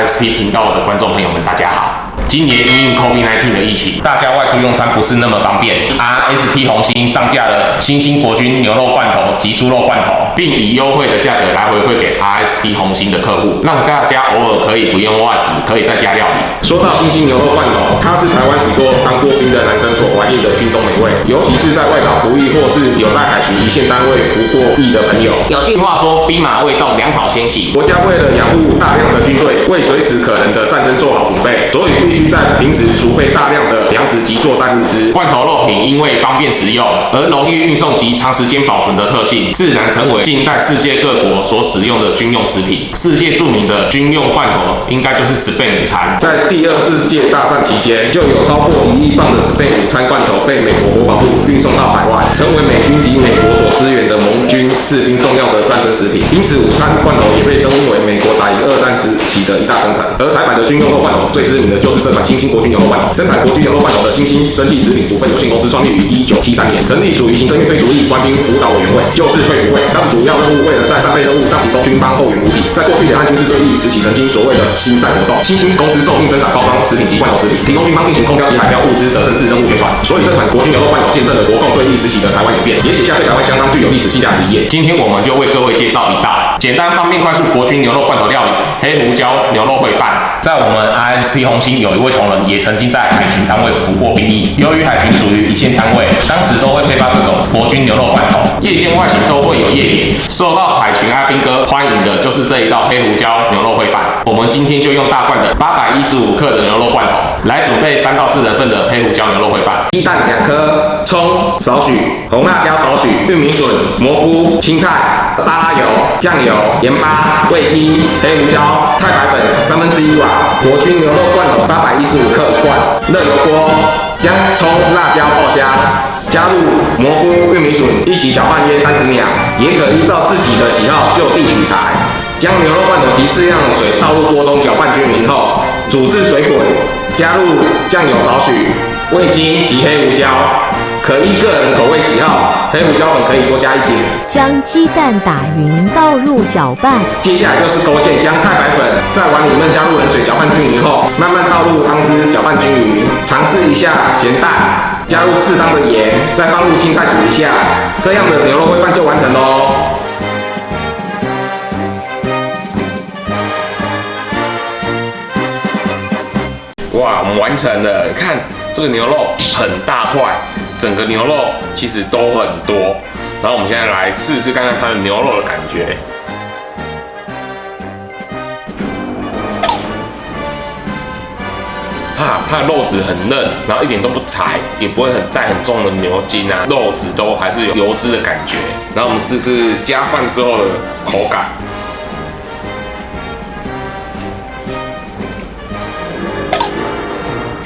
RST 频道的观众朋友们，大家好。今年因应 COVID-19 的疫情，大家外出用餐不是那么方便。RST 红心上架了新兴国军牛肉罐头及猪肉罐头，并以优惠的价格来回馈给 RST 红心的客户，让大家偶尔可以不用外食，可以在家料理。说到新兴牛肉罐头，它是台湾许多当过兵的男生所怀念的军中美味，尤其是在外岛服役或是有在海巡一线单位服过役的朋友。有句话说，兵马未动，粮草先行。国家为了养护大量的军队，为随时可能的战争做好准备，所以必须在平时储备大量的粮食及作战物资。罐头肉品因为方便食用，而容易运送及长时间保存的特性，自然成为近代世界各国所使用的军用食品。世界著名的军用罐头，应该就是 SPAM 午餐。在第二次世界大战期间，就有超过1亿磅的 SPAM 午餐罐头被美国国防部运送到海外，成为美军及美国所支援的盟军士兵重要的战争食品。因此，午餐罐头也被称为美国打赢2战时期的一大工程。而台版的军用肉罐头最知名的就是这款新兴国军牛肉罐头。生产国军牛肉罐头的新兴生技食品股份有限公司创立于1973年，成立属于行政院废除役官兵辅导委员会，就是退伍会。当时主要任务为了在战备任务上提供军方后援补给。在过去两岸军事对弈时期，曾经所谓的新战活动，新兴公司受命生产包装食品及罐头食品，提供军方进行空标及海标物资的政治任务宣传。所以这款国军牛肉罐头见证了国共对弈时期的台湾演变，也写下对台湾相当具有历史性价值一页。今天我们就为各位介绍一道简单方便快速国军牛肉罐头料理——黑胡椒牛肉烩饭。在我们 RST 红心有一位同仁也曾经在海巡单位服过兵役，由于海巡属于一线单位，当时都会配发这种国军牛肉罐头，夜间外勤都会有夜点，受到海巡阿兵哥欢迎的就是这一道黑胡椒牛肉烩饭。我们今天就用大罐的815克的牛肉罐头来准备3到4人份的黑胡椒牛肉烩饭。鸡蛋2颗，葱少许，红辣椒少许，玉米笋、蘑菇、青菜、沙拉油、酱油、盐巴、味精、黑胡椒、太白粉1/3碗，国军牛肉罐头815克1罐，热油锅将葱、辣椒爆香，加入蘑菇、玉米笋一起搅拌约30秒，也可依照自己的喜好就地取材。将牛肉罐头及适量的水倒入锅中搅拌均匀后，煮至水滚，加入酱油少许、味精及黑胡椒，可依个人口味喜好，黑胡椒粉可以多加一点。将鸡蛋打匀，倒入搅拌。接下来就是勾芡，将太白粉在碗里面加入冷水搅拌均匀后，慢慢倒入汤汁搅拌均匀，尝试一下咸淡，加入适当的盐，再放入青菜煮一下，这样的牛肉烩饭就完成咯。哇，我们完成了！看这个牛肉很大块，整个牛肉其实都很多。然后我们现在来试试看看它的牛肉的感觉。它的肉质很嫩，然后一点都不柴，也不会带很重的牛筋啊，肉质都还是有油脂的感觉。然后我们试试加饭之后的口感。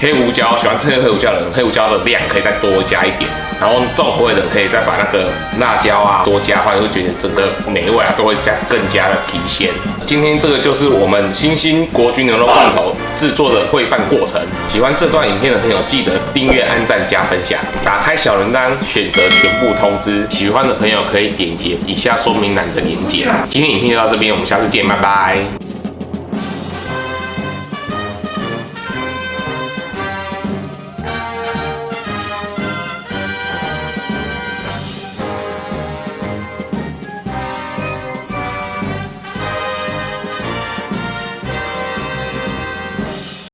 黑胡椒，喜欢吃黑胡椒的人，黑胡椒的量可以再多加一点。然后重口味的可以再把那个辣椒啊多加，或者会觉得整个美味啊都会更加的提鲜。今天这个就是我们新兴国军牛肉罐头制作的烩饭过程。喜欢这段影片的朋友，记得订阅、按赞、加分享，打开小铃铛，选择全部通知。喜欢的朋友可以点击以下说明栏的连结。今天影片就到这边，我们下次见，拜拜。